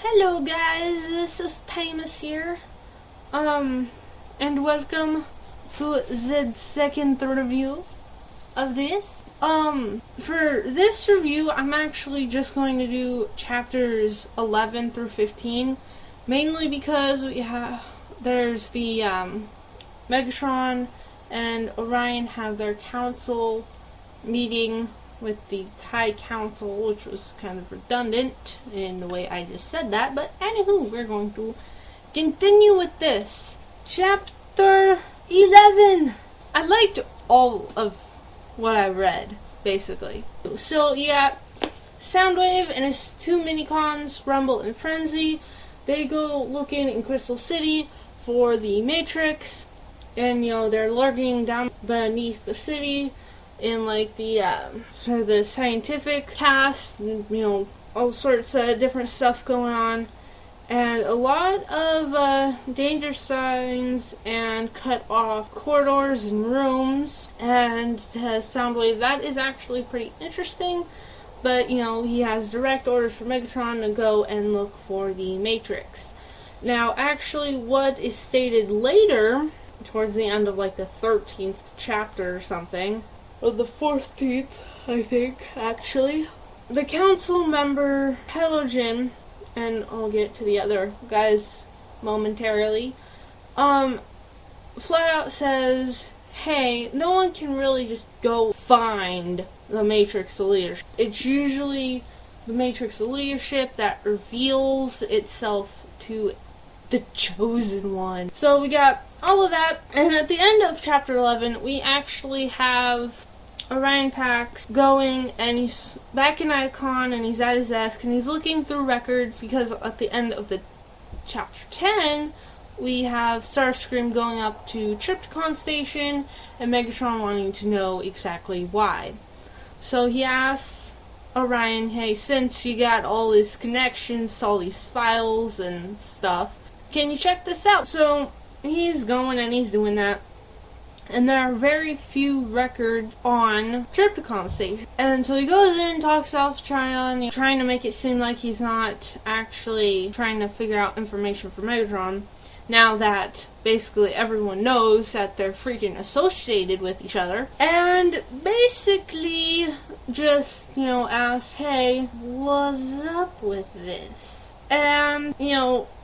Hello guys, this is Timus here, and welcome to the second review of this. For this review, I'm actually just going to do chapters 11 through 15, mainly because there's the, Megatron and Orion have their council meeting with the Thai Council, which was kind of redundant in the way I just said that, but anywho, we're going to continue with this. Chapter 11! I liked all of what I read, basically. So, you got Soundwave and his two mini-cons, Rumble and Frenzy. They go looking in Crystal City for the Matrix, and, they're lurking down beneath the city in like the scientific cast, and, all sorts of different stuff going on, and a lot of danger signs and cut off corridors and rooms. And Soundwave, that is actually pretty interesting, but he has direct orders for Megatron to go and look for the Matrix. Now, actually, what is stated later, towards the end of like the 13th chapter or something, or the 14th, I think, actually, the council member, Halogen, and I'll get to the other guys momentarily, flat out says, hey, no one can really just go find the Matrix leadership. It's usually the Matrix leadership that reveals itself to the chosen one. So we got all of that, and at the end of chapter 11, we actually have Orion Pax going, and he's back in Icon, and he's at his desk, and he's looking through records, because at the end of the chapter 10, we have Starscream going up to Trypticon Station, and Megatron wanting to know exactly why. So he asks Orion, hey, since you got all these connections, all these files and stuff, can you check this out? So he's going and he's doing that. And there are very few records on Trypticon Station. And so he goes in, talks to Alpha Trion, trying to make it seem like he's not actually trying to figure out information for Megatron. Now that basically everyone knows that they're freaking associated with each other. And basically just, asks, hey, what's up with this? And,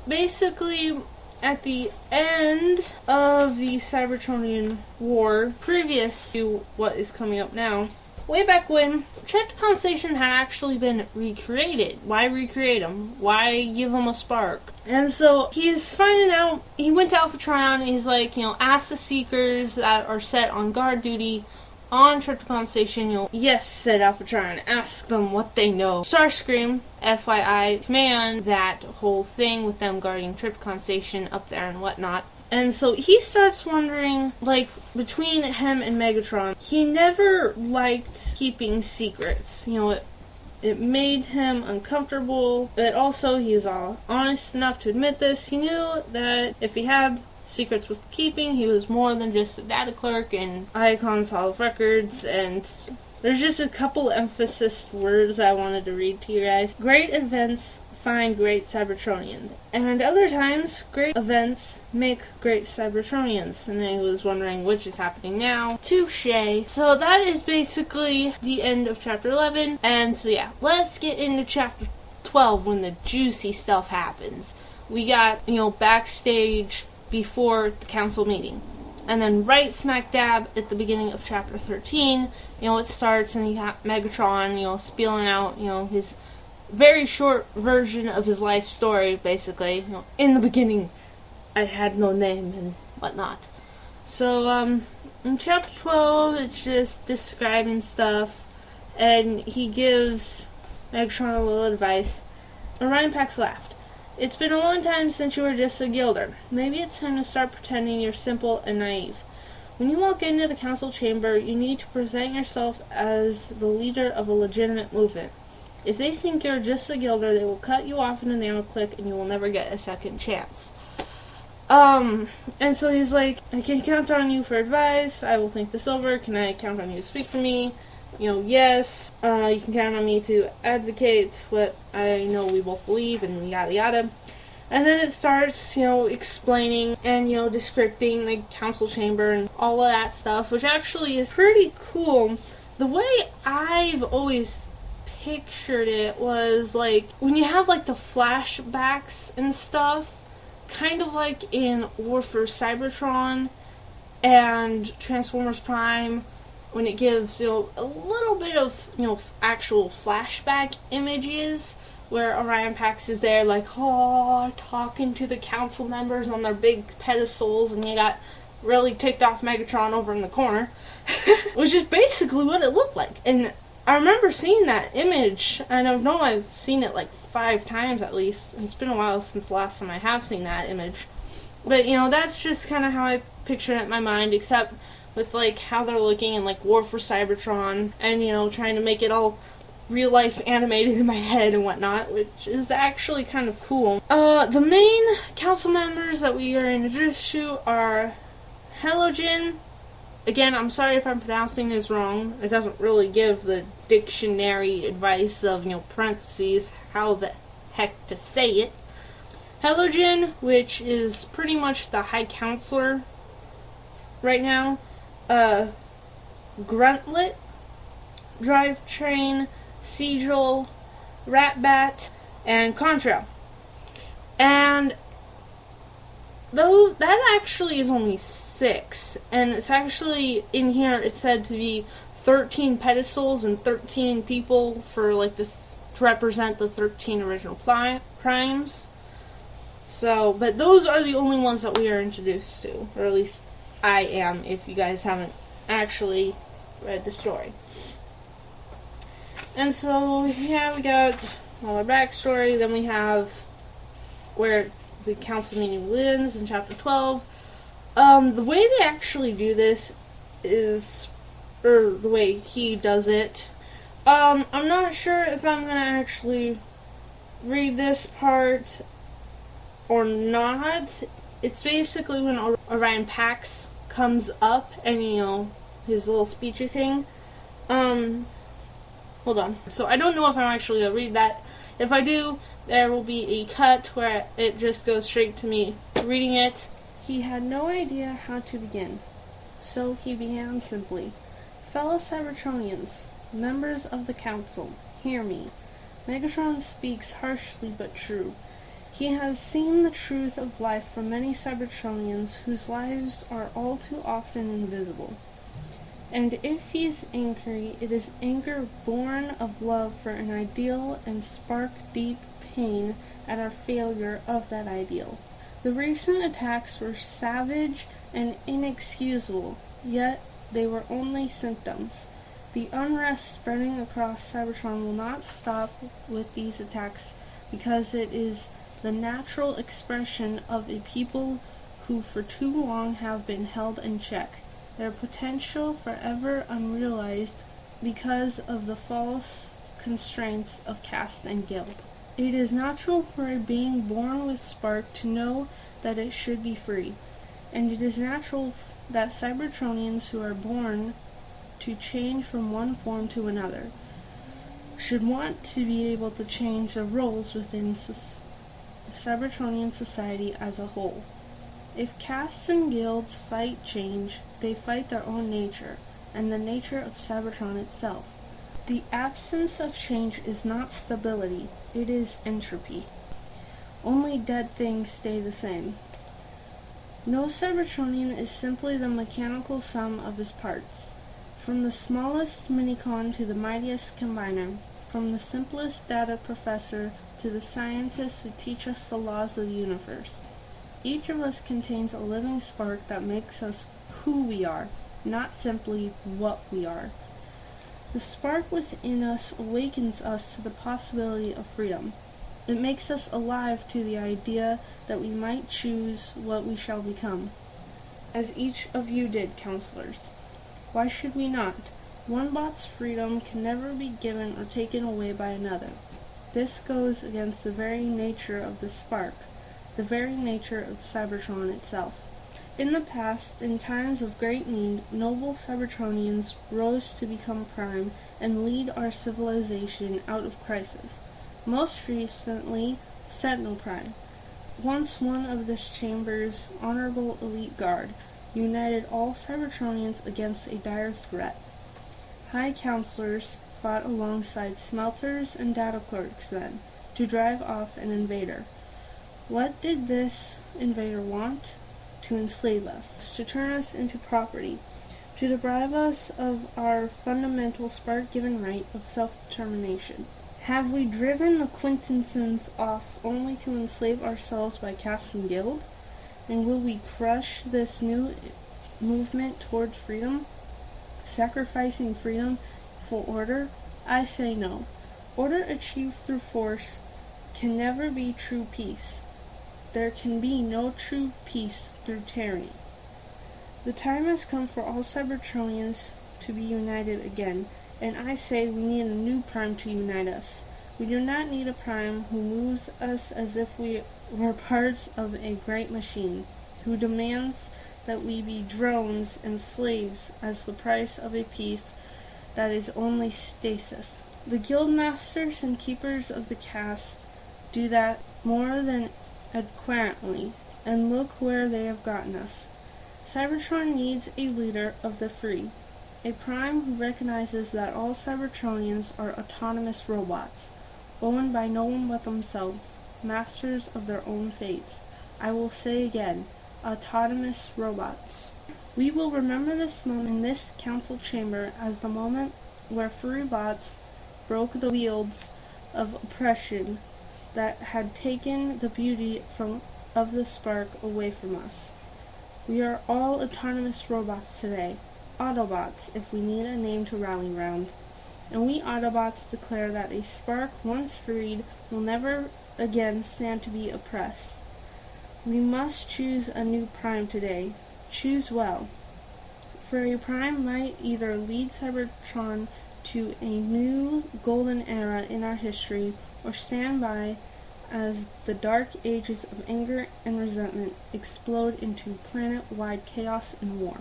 basically at the end of the Cybertronian War, previous to what is coming up now, way back when, Trypticon Station had actually been recreated. Why recreate them? Why give them a spark? And so he's finding out, he went to Alpha Trion, and he's like, ask the Seekers that are set on guard duty on Trypticon Station, yes, said Alpha Trion, ask them what they know. Starscream, FYI, command that whole thing with them guarding Trypticon Station up there and whatnot. And so he starts wondering, like, between him and Megatron, he never liked keeping secrets. It made him uncomfortable, but also he was all honest enough to admit this. He knew that if he had secrets with keeping, he was more than just a data clerk in Icon's Hall of Records. And there's just a couple emphasis words I wanted to read to you guys. Great events find great Cybertronians, and other times great events make great Cybertronians. And I was wondering which is happening now. Touché. So that is basically the end of chapter 11, and so yeah, let's get into chapter 12 when the juicy stuff happens. We got, backstage before the council meeting. And then right smack dab at the beginning of chapter 13, it starts, and you got Megatron, spilling out, his very short version of his life story, basically. In the beginning, I had no name and whatnot. So, in chapter 12, it's just describing stuff, and he gives Megatron a little advice. Orion Pax laughed. It's been a long time since you were just a Gilder. Maybe it's time to start pretending you're simple and naive. When you walk into the council chamber, you need to present yourself as the leader of a legitimate movement. If they think you're just a Gilder, they will cut you off in a nail click, and you will never get a second chance. And so he's like, I can count on you for advice. I will think this over. Can I count on you to speak for me? yes, you can count on me to advocate what I know we both believe, and yada yada. And then it starts, explaining and, descripting the council chamber and all of that stuff, which actually is pretty cool. The way I've always pictured it was like when you have like the flashbacks and stuff, kind of like in War for Cybertron and Transformers Prime, when it gives, a little bit of, actual flashback images where Orion Pax is there, like, talking to the council members on their big pedestals, and you got really ticked off Megatron over in the corner, which is basically what it looked like. And I remember seeing that image, and I know I've seen it like 5 times at least, and it's been a while since the last time I have seen that image. But, that's just kind of how I picture it in my mind, except with, like, how they're looking in, like, War for Cybertron, and, trying to make it all real-life animated in my head and whatnot, which is actually kind of cool. The main council members that we are introduced to are Halogen. Again, I'm sorry if I'm pronouncing this wrong. It doesn't really give the dictionary advice of, parentheses, how the heck to say it. Halogen, which is pretty much the High Counselor right now. Gruntlet, Drivetrain, Sigil, Ratbat, and Contrail. And though that actually is only 6, and it's actually in here, it's said to be 13 pedestals and 13 people for like to represent the 13 original primes. So, but those are the only ones that we are introduced to, or at least I am, if you guys haven't actually read the story. And so, yeah, we got all our backstory, then we have where the council meeting ends in chapter 12. The way they actually do this is, or the way he does it, I'm not sure if I'm going to actually read this part or not. It's basically when Orion Pax comes up and, his little speechy thing. Hold on. So I don't know if I'm actually going to read that. If I do, there will be a cut where it just goes straight to me reading it. He had no idea how to begin, so he began simply. Fellow Cybertronians, members of the council, hear me. Megatron speaks harshly but true. He has seen the truth of life from many Cybertronians whose lives are all too often invisible. And if he is angry, it is anger born of love for an ideal and spark deep pain at our failure of that ideal. The recent attacks were savage and inexcusable, yet they were only symptoms. The unrest spreading across Cybertron will not stop with these attacks because it is the natural expression of a people who for too long have been held in check, their potential forever unrealized because of the false constraints of caste and guild. It is natural for a being born with spark to know that it should be free, and it is natural that Cybertronians who are born to change from one form to another should want to be able to change the roles within Cybertronian society as a whole. If castes and guilds fight change, they fight their own nature, and the nature of Cybertron itself. The absence of change is not stability, it is entropy. Only dead things stay the same. No Cybertronian is simply the mechanical sum of his parts. From the smallest minicon to the mightiest combiner, from the simplest data professor to the scientists who teach us the laws of the universe. Each of us contains a living spark that makes us who we are, not simply what we are. The spark within us awakens us to the possibility of freedom. It makes us alive to the idea that we might choose what we shall become, as each of you did, counselors. Why should we not? One bot's freedom can never be given or taken away by another. This goes against the very nature of the spark, the very nature of Cybertron itself. In the past, in times of great need, noble Cybertronians rose to become prime and lead our civilization out of crisis. Most recently, Sentinel Prime, once one of this chamber's honorable elite guard, united all Cybertronians against a dire threat. High Counselors fought alongside smelters and data clerks then, to drive off an invader. What did this invader want? To enslave us, to turn us into property, to deprive us of our fundamental spark-given right of self-determination. Have we driven the Quintessens off only to enslave ourselves by casting guild? And will we crush this new movement towards freedom, sacrificing freedom for order? I say no. Order achieved through force can never be true peace. There can be no true peace through tyranny. The time has come for all Cybertronians to be united again, and I say we need a new prime to unite us. We do not need a prime who moves us as if we were parts of a great machine, who demands that we be drones and slaves as the price of a peace that is only stasis. The guild masters and keepers of the caste do that more than adequately, and look where they have gotten us. Cybertron needs a leader of the free, a prime who recognizes that all Cybertronians are autonomous robots, owned by no one but themselves, masters of their own fates. I will say again, autonomous robots. We will remember this moment in this council chamber as the moment where furry bots broke the wheels of oppression that had taken the beauty of the spark away from us. We are all autonomous robots today, Autobots if we need a name to rally round. And we Autobots declare that a spark once freed will never again stand to be oppressed. We must choose a new prime today. Choose well. For a prime might either lead Cybertron to a new golden era in our history, or stand by as the dark ages of anger and resentment explode into planet-wide chaos and war.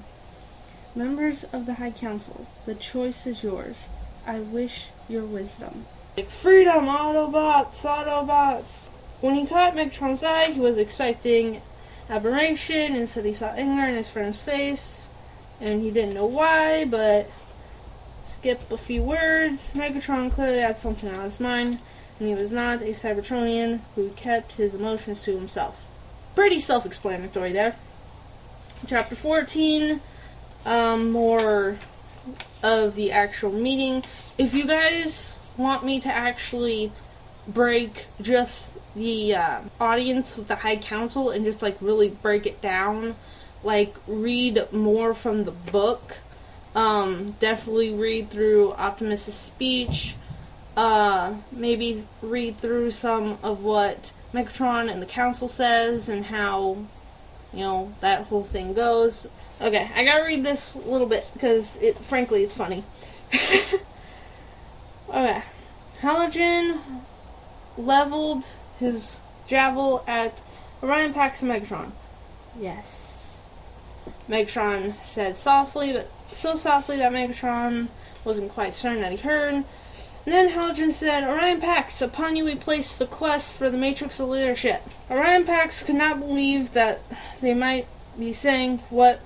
Members of the High Council, the choice is yours. I wish your wisdom. Freedom, Autobots, Autobots! When he caught Megatron's eye, he was expecting aberration. Instead, he saw anger in his friend's face, and he didn't know why, but skip a few words. Megatron clearly had something on his mind, and he was not a Cybertronian who kept his emotions to himself. Pretty self-explanatory there. Chapter 14, more of the actual meeting. If you guys want me to actually break just the audience with the High Council and just really break it down, read more from the book, definitely read through Optimus' speech, maybe read through some of what Megatron and the Council says and how, that whole thing goes. Okay, I gotta read this a little bit because, frankly, it's funny. Okay. Halogen leveled his javel at Orion Pax and Megatron. Yes. Megatron said softly, but so softly that Megatron wasn't quite certain that he heard. And then Halogen said, Orion Pax, upon you we place the quest for the Matrix of Leadership. Orion Pax could not believe that they might be saying what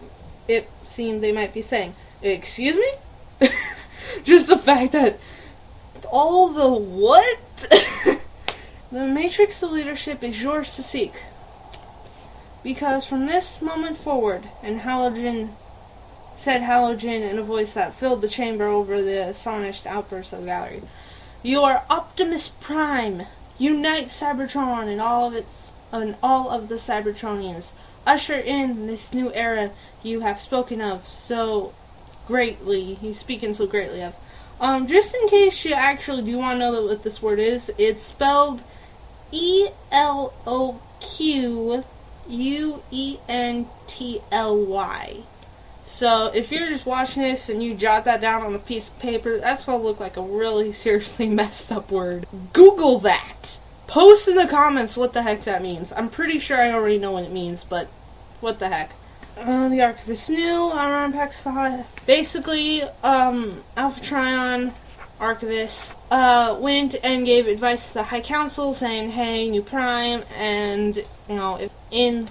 it seemed they might be saying. Excuse me? Just the fact that all the what? The Matrix of Leadership is yours to seek. Because from this moment forward, and said Halogen in a voice that filled the chamber over the astonished outburst of the gallery, you are Optimus Prime. Unite Cybertron and all of the Cybertronians. Usher in this new era you have spoken of so greatly. He's speaking so greatly of. Just in case you actually do want to know what this word is, it's spelled ELOQUENTLY. So if you're just watching this and you jot that down on a piece of paper, that's going to look like a really seriously messed up word. Google that. Post in the comments what the heck that means. I'm pretty sure I already know what it means, but what the heck. The Archivist knew, Orion Pax saw it. Basically, Alpha Trion Archivist went and gave advice to the High Council saying, hey, new Prime, and, if in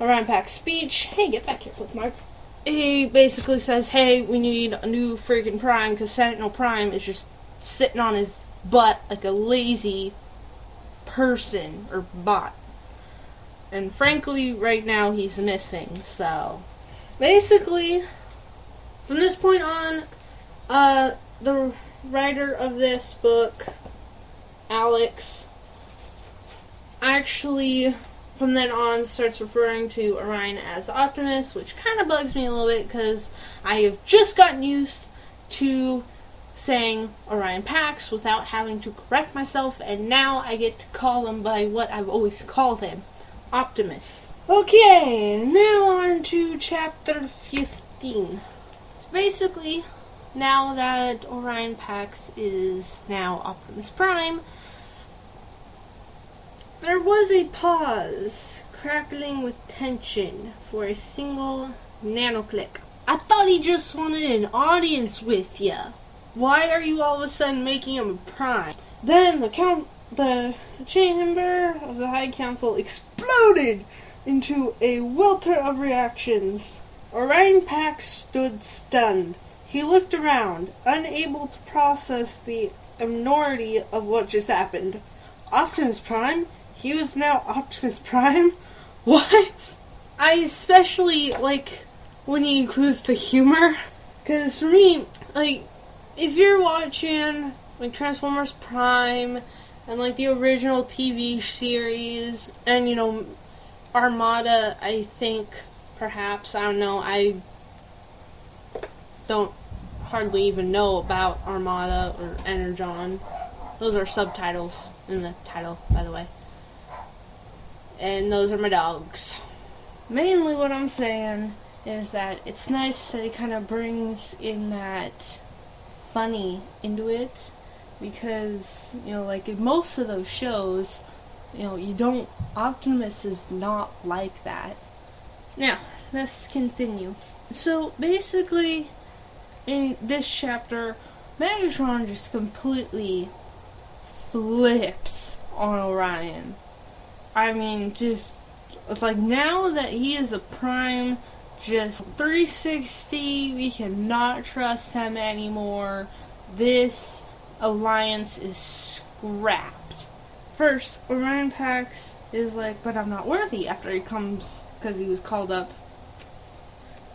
Orion Pax's speech, hey, get back here, Flipmark. He basically says, hey, we need a new freaking Prime, because Sentinel Prime is just sitting on his butt like a lazy person, or bot. And frankly, right now, he's missing, so... Basically, from this point on, the writer of this book, Alex, actually, from then on, starts referring to Orion as Optimus, which kind of bugs me a little bit, because I have just gotten used to saying Orion Pax without having to correct myself, and now I get to call him by what I've always called him, Optimus. Okay, now on to chapter 15. Basically, now that Orion Pax is now Optimus Prime, there was a pause, crackling with tension for a single nanoclick. I thought he just wanted an audience with ya. Why are you all of a sudden making him a Prime? Then the chamber of the High Council exploded into a welter of reactions. Orion Pax stood stunned. He looked around, unable to process the enormity of what just happened. Optimus Prime? He was now Optimus Prime? What? I especially like when he includes the humor. Because for me, if you're watching Transformers Prime and the original TV series and Armada, I think perhaps, I don't know, I don't hardly even know about Armada or Energon. Those are subtitles in the title, by the way. And those are my dogs. Mainly what I'm saying is that it's nice that it kind of brings in that funny into it, because in most of those shows, Optimus is not like that. Now let's continue. So basically, in this chapter, Megatron just completely flips on Orion. I mean, it's like, now that he is a Prime, just 360, we cannot trust him anymore. This alliance is scrapped. First, Orion Pax is like, but I'm not worthy, after he comes, because he was called up.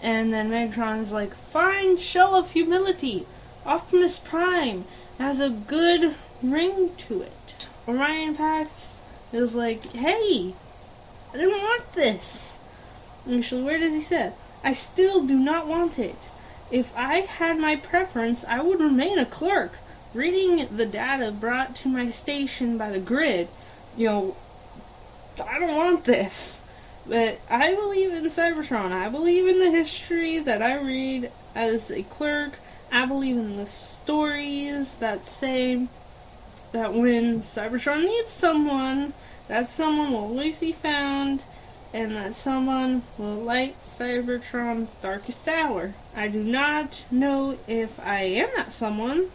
And then Megatron is like, fine, show of humility. Optimus Prime has a good ring to it. Orion Pax is like, hey, I didn't want this. Actually, where does he say? I still do not want it. If I had my preference, I would remain a clerk, reading the data brought to my station by the grid. I don't want this. But I believe in Cybertron. I believe in the history that I read as a clerk. I believe in the stories that say that when Cybertron needs someone, that someone will always be found, and that someone will light Cybertron's darkest hour. I do not know if I am that someone,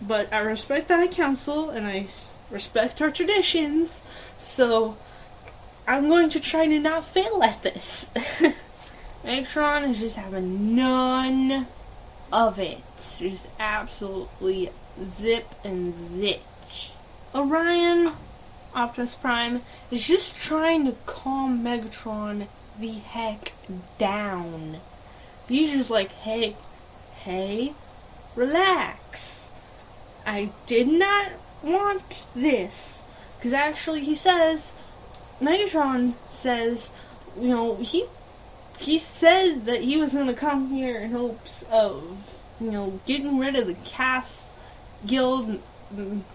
but I respect the High Council, and I respect our traditions, so I'm going to try to not fail at this. Megatron is just having none of it. Just absolutely zip and zitch. Orion, Optimus Prime, is just trying to calm Megatron the heck down. He's just like, hey, relax. I did not want this. Because actually he says, Megatron says, he said that he was going to come here in hopes of, getting rid of the Cass Guild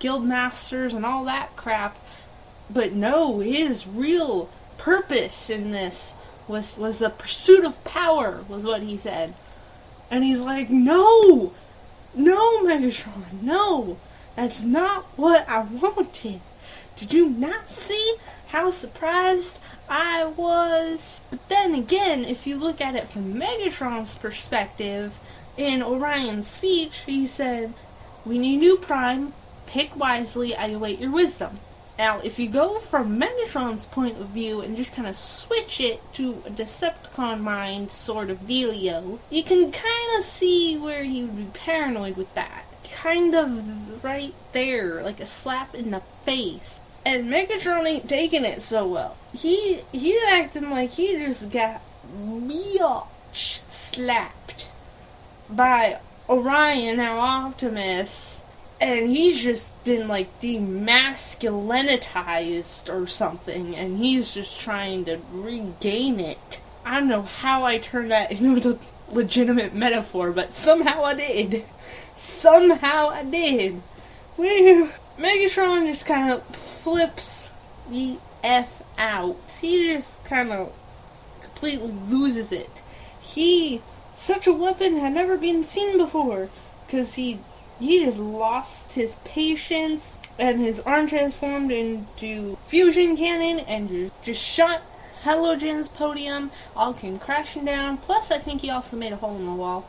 Masters and all that crap. But no, his real purpose in this was the pursuit of power, was what he said. And he's like, no, Megatron, no, that's not what I wanted. Did you not see how surprised I was. But then again, if you look at it from Megatron's perspective, in Orion's speech, he said, "We need new Prime. Pick wisely. I await your wisdom." Now, if you go from Megatron's point of view and just kind of switch it to a Decepticon mind sort of dealio, you can kind of see where he would be paranoid with that. Kind of right there, like a slap in the face. And Megatron ain't taking it so well. He's acting like he just got biatch slapped by Orion, now Optimus, and he's just been like demasculinized or something, and he's just trying to regain it. I don't know how I turned that into a legitimate metaphor, but somehow I did. Somehow I did. Woo! Megatron just kind of flips the F out. He just kind of completely loses it. Such a weapon had never been seen before, because he just lost his patience, and his arm transformed into fusion cannon, and just shot Halogen's podium, all came crashing down. Plus, I think he also made a hole in the wall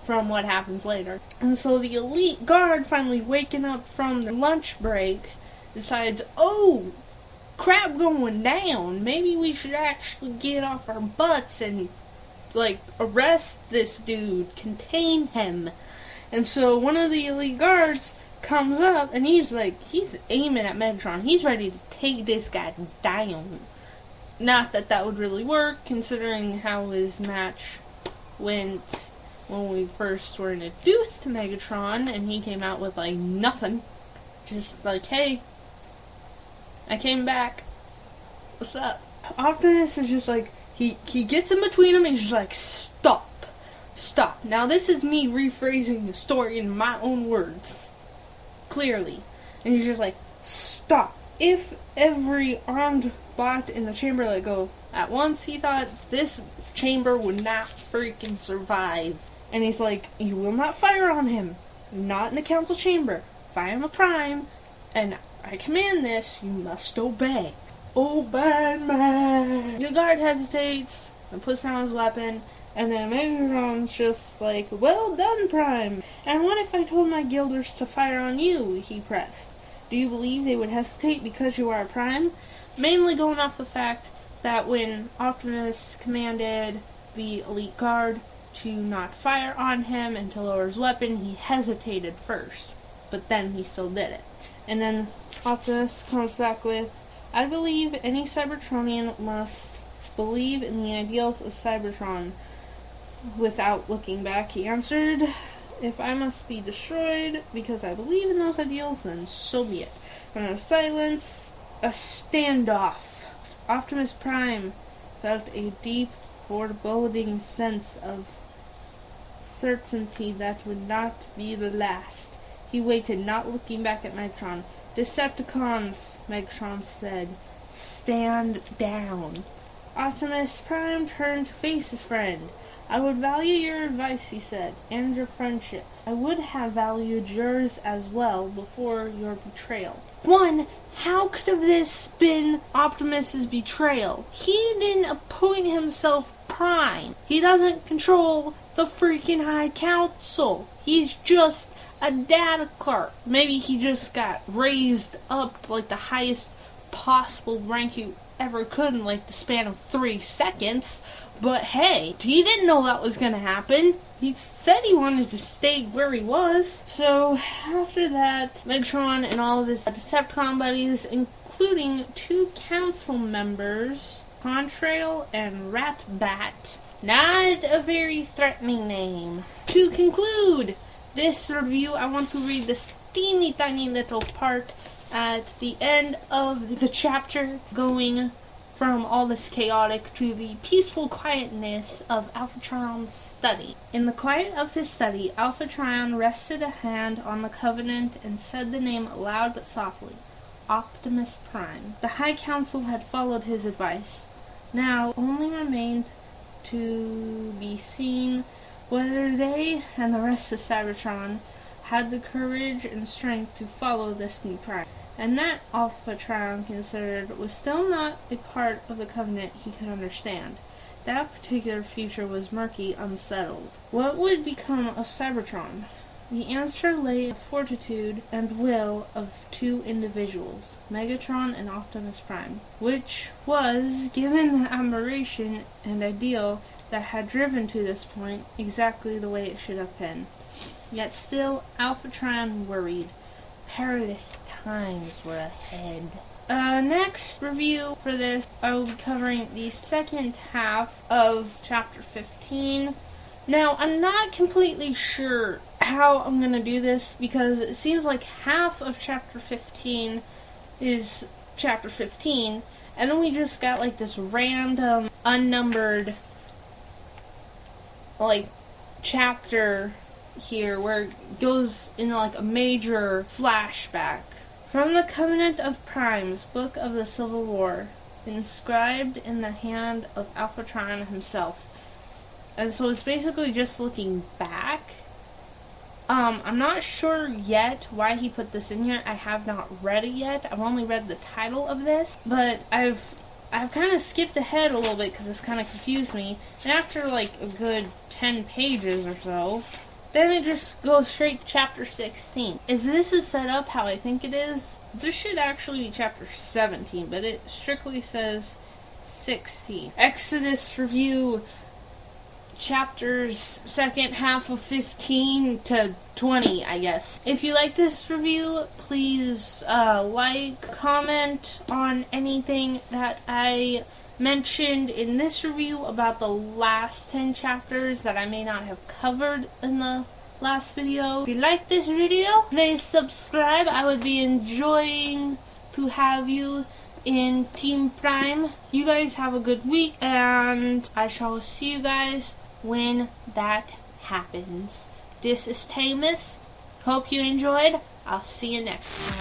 from what happens later. And so the elite guard, finally waking up from the lunch break, decides, oh, crap going down. Maybe we should actually get off our butts and, arrest this dude, contain him. And so one of the elite guards comes up, and he's aiming at Megatron. He's ready to take this guy down. Not that that would really work, considering how his match went when we first were introduced to Megatron, and he came out with, nothing. Just hey, I came back. What's up? Optimus is just he gets in between them, and he's just stop. Stop. Now, this is me rephrasing the story in my own words. Clearly. And he's just stop. If every armed bot in the chamber let go at once, he thought this chamber would not freaking survive. And he's you will not fire on him. Not in the council chamber. If I am a prime, and I command this, you must obey. Obey me. The guard hesitates and puts down his weapon. And then Megatron's just well done, Prime. And what if I told my guilders to fire on you? He pressed. Do you believe they would hesitate because you are a Prime? Mainly going off the fact that when Optimus commanded the elite guard to not fire on him and to lower his weapon, he hesitated first. But then he still did it. And then Optimus comes back with, I believe any Cybertronian must believe in the ideals of Cybertron. Without looking back, he answered, if I must be destroyed because I believe in those ideals, then so be it. And in silence, a standoff. Optimus Prime felt a deep, foreboding sense of certainty that would not be the last. He waited, not looking back at Megatron. Decepticons, Megatron said, stand down. Optimus Prime turned to face his friend. I would value your advice, he said, and your friendship. I would have valued yours as well before your betrayal. One, how could have this been Optimus's betrayal? He didn't appoint himself Prime. He doesn't control the freaking High Council. He's just a data clerk. Maybe he just got raised up to the highest possible rank you ever could in the span of 3 seconds. But hey, he didn't know that was going to happen. He said he wanted to stay where he was. So after that, Megatron and all of his Decepticon buddies, including 2 council members, Contrail and Ratbat, not a very threatening name. To conclude this review, I want to read this teeny tiny little part at the end of the chapter, going from all this chaotic to the peaceful quietness of Alphatron's study. In the quiet of his study, Alphatron rested a hand on the Covenant and said the name loud but softly, Optimus Prime. The High Council had followed his advice. Now only remained to be seen whether they and the rest of Cybertron had the courage and strength to follow this new Prime. and that Alpha Trion considered was still not a part of the Covenant he could understand. That particular future was murky, unsettled. What would become of Cybertron? The answer lay in the fortitude and will of two individuals, Megatron and Optimus Prime, which was, given the admiration and ideal that had driven to this point, exactly the way it should have been. Yet still, Alpha Trion worried. Perilous times were ahead. Next review for this, I will be covering the second half of Chapter 15. Now, I'm not completely sure how I'm going to do this, because it seems like half of Chapter 15 is Chapter 15, and then we just got like this random, unnumbered, like, chapter here where it goes into like a major flashback. From the Covenant of Primes, Book of the Civil War, inscribed in the hand of Alpha Trion himself. And so it's basically just looking back. I'm not sure yet why he put this in here. I have not read it yet. I've only read the title of this, but I've kind of skipped ahead a little bit because this kind of confused me. And after like a good 10 pages or so, then it just goes straight to Chapter 16. If this is set up how I think it is, this should actually be Chapter 17, but it strictly says 16. Exodus review, chapters second half of 15 to 20, I guess. If you like this review, please like, comment on anything that I mentioned in this review about the last 10 chapters that I may not have covered in the last video. If you like this video, please subscribe. I would be enjoying to have you in Team Prime. You guys have a good week, and I shall see you guys when that happens. This is Tamus. Hope you enjoyed. I'll see you next time.